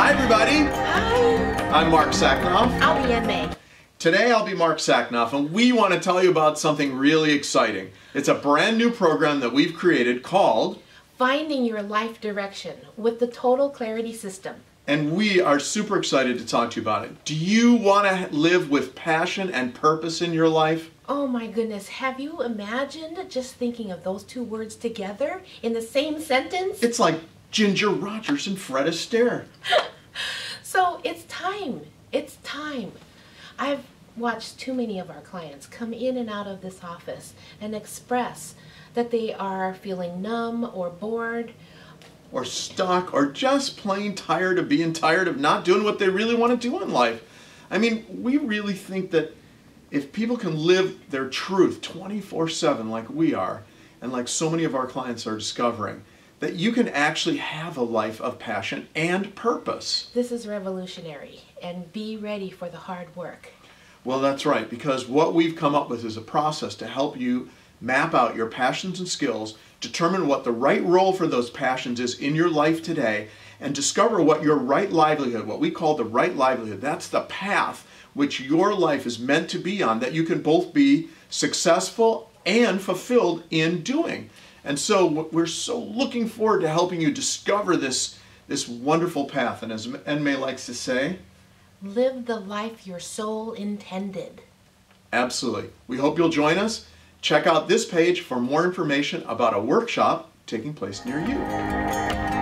Hi everybody! Hi! I'm Marc Sachnoff. I'll be May. Today I'll be Marc Sachnoff, and we want to tell you about something really exciting. It's a brand new program that we've created called Finding Your Life Direction with the Total Clarity System. And we are super excited to talk to you about it. Do you want to live with passion and purpose in your life? Oh my goodness, have you imagined just thinking of those two words together in the same sentence? It's like Ginger Rogers and Fred Astaire. So it's time. It's time. I've watched too many of our clients come in and out of this office and express that they are feeling numb or bored, or stuck, or just plain tired of being tired of not doing what they really want to do in life. I mean, we really think that if people can live their truth 24/7 like we are, and like so many of our clients are discovering, that you can actually have a life of passion and purpose. This is revolutionary, and be ready for the hard work. Well, that's right, because what we've come up with is a process to help you map out your passions and skills, determine what the right role for those passions is in your life today, and discover what your right livelihood, what we call the right livelihood, that's the path which your life is meant to be on, that you can both be successful and fulfilled in doing. And so we're so looking forward to helping you discover this wonderful path. And as Enmei likes to say, live the life your soul intended. Absolutely. We hope you'll join us. Check out this page for more information about a workshop taking place near you.